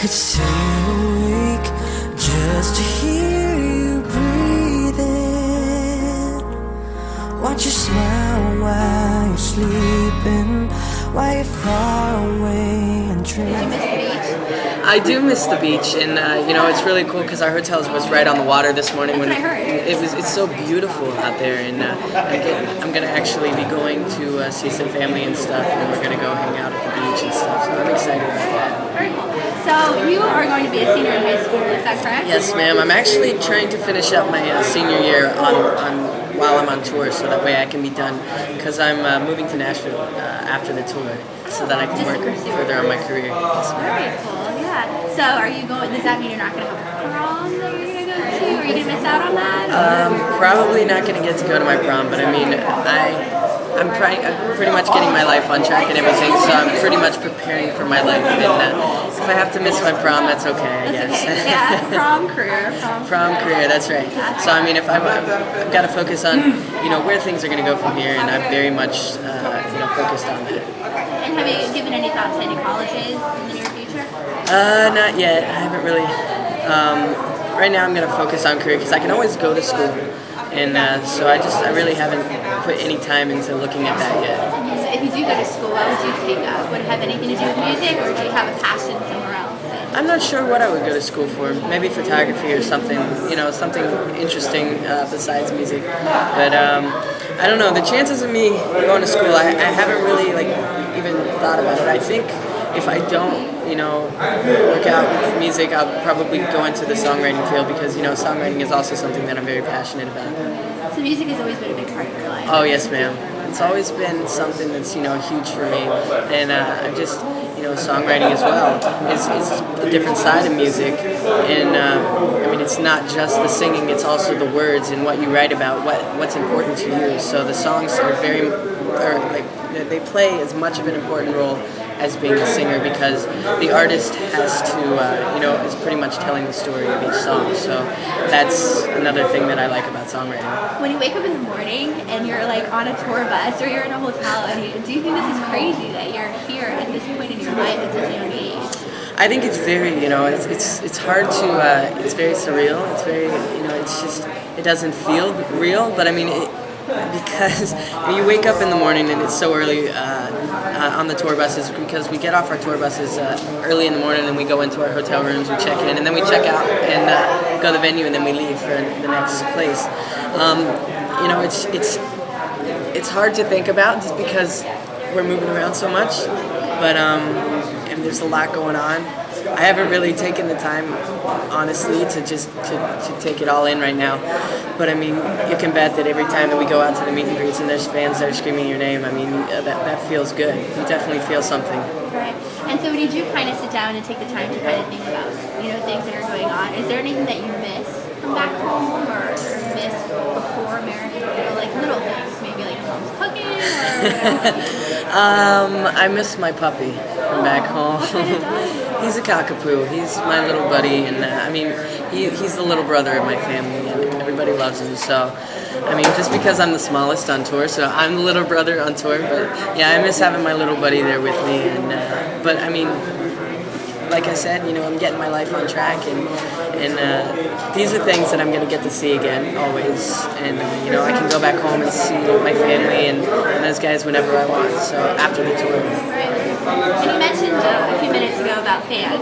could stay awake just to hear you breathing. Watch you smile while you're sleeping, while you're far away and dreaming. I do miss the beach, and it's really cool because our hotel was right on the water this morning. That's what I heard. It's so beautiful out there, and I'm gonna actually be going to see some family and stuff, and we're gonna go hang out at the beach and stuff. So I'm excited about that. Very cool. So you are going to be a senior in high school, is that correct? Yes, ma'am. I'm actually trying to finish up my senior year while I'm on tour, so that way I can be done, because I'm moving to Nashville after the tour, so that I can work further on my career. Yes, very cool, yeah. So are you going, does that mean you're not going to have a prom that you're going to go to? Are you going to miss out on that? Probably not going to get to go to my prom, but I mean, I'm pretty much getting my life on track and everything, so I'm pretty much preparing for my life, and if I have to miss my prom, that's okay, I guess. Okay. Yeah, prom career. Prom career, that's right. So I mean, if I've got to focus on, where things are going to go from here, and I'm very much, focused on that. And have you given any thoughts to any colleges in the near future? Not yet. I haven't really. Right now, I'm going to focus on career because I can always go to school, and so I really haven't put any time into looking at that yet. So if you do go to school, what would you take up? Would it have anything to do with music, or do you have a passion somewhere else? I'm not sure what I would go to school for. Maybe photography or something, something interesting besides music. But I don't know. The chances of me going to school, I haven't really even thought about it. I think if I don't, work out with music, I'll probably go into the songwriting field because, songwriting is also something that I'm very passionate about. So music has always been a big part of your life? Oh, yes, ma'am. It's always been something that's, huge for me. And I'm just, songwriting as well is a different side of music. And, it's not just the singing, it's also the words and what you write about, what's important to you. So the songs are they play as much of an important role as being a singer because the artist has to, is pretty much telling the story of each song. So that's another thing that I like about songwriting. When you wake up in the morning and you're on a tour bus or you're in a hotel, do you think this is crazy that you're here at this point in your life at such a young age? I think it's very, it's hard to, it's very surreal. It's very, it's just, it doesn't feel real, but because you wake up in the morning and it's so early on the tour buses because we get off our tour buses early in the morning and we go into our hotel rooms, we check in, and then we check out and go to the venue, and then we leave for the next place. It's hard to think about just because we're moving around so much, but and there's a lot going on. I haven't really taken the time, honestly, to take it all in right now. But you can bet that every time that we go out to the meet and greets and there's fans that are screaming your name, that feels good. You definitely feel something. Right. And so when you do kind of sit down and take the time to kind of think about, things that are going on, is there anything that you miss from back home or miss before America? Little things, maybe mom's cooking or whatever. I miss my puppy from back home. What kind of dog? He's a cockapoo. He's my little buddy, and he's the little brother of my family, and everybody loves him. So, just because I'm the smallest on tour, so I'm the little brother on tour. But yeah, I miss having my little buddy there with me. And like I said, I'm getting my life on track, and these are things that I'm going to get to see again always. And I can go back home and see my family and those guys whenever I want. So after the tour. And you mentioned a few minutes ago about fans.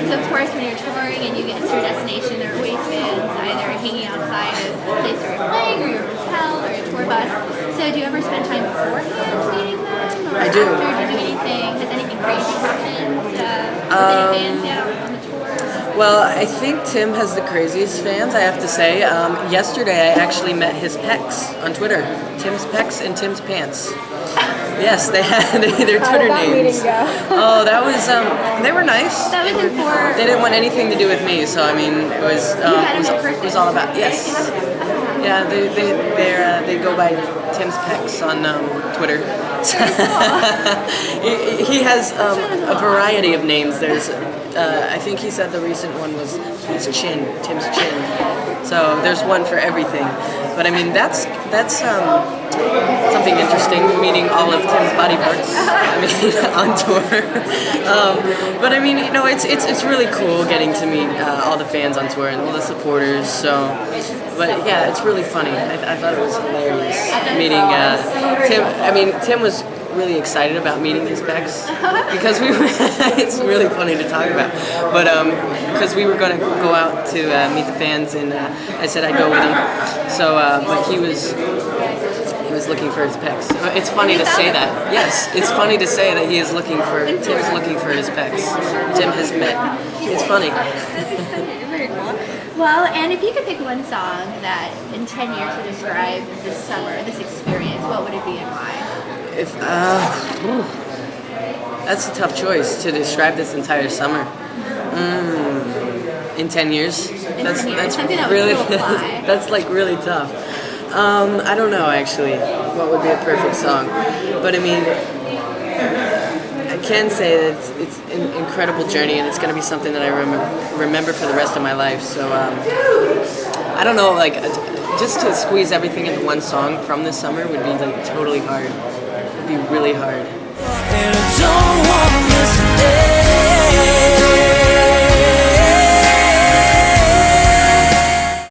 So of course when you're touring and you get to your destination, there are always fans either hanging outside of the place where you're playing or your hotel or your tour bus. So do you ever spend time beforehand meeting them? Or I do. After, do you do anything? Has anything crazy happened with any fans yet on the tour? Well, I think Tim has the craziest fans, I have to say. Yesterday I actually met his pecs on Twitter. Tim's pecs and Tim's pants. Yes, they had their Twitter names. Oh, that was they were nice. That was important. They didn't want anything to do with me, so it was all about Yeah, they go by Tim's pecs on Twitter. He has a variety of names. I think he said the recent one was his chin, Tim's chin. So there's one for everything. But I mean, that's something interesting, meeting all of Tim's body parts. I mean, on tour. But I mean, you know, it's really cool getting to meet all the fans on tour and all the supporters. So, but yeah, it's really funny. I thought it was hilarious meeting Tim. I mean, Tim was really excited about meeting his pecs because we were it's really funny to talk about, but because we were going to go out to meet the fans, and I said I'd go with him, so but he was looking for his pecs. It's funny to say that. Yes, it's funny to say that Tim's looking for his pecs. Tim has met. It's funny. Very cool. Well, and if you could pick one song that in 10 years to describe this summer, this experience, what would it be and why? That's a tough choice to describe this entire summer. In 10 years, that's really that's like really tough. I don't know actually what would be a perfect song, but I mean, I can say that it's an incredible journey, and it's going to be something that I remember for the rest of my life. So I don't know, like just to squeeze everything into one song from this summer would be like totally hard. Be really hard. And I don't wanna miss a day.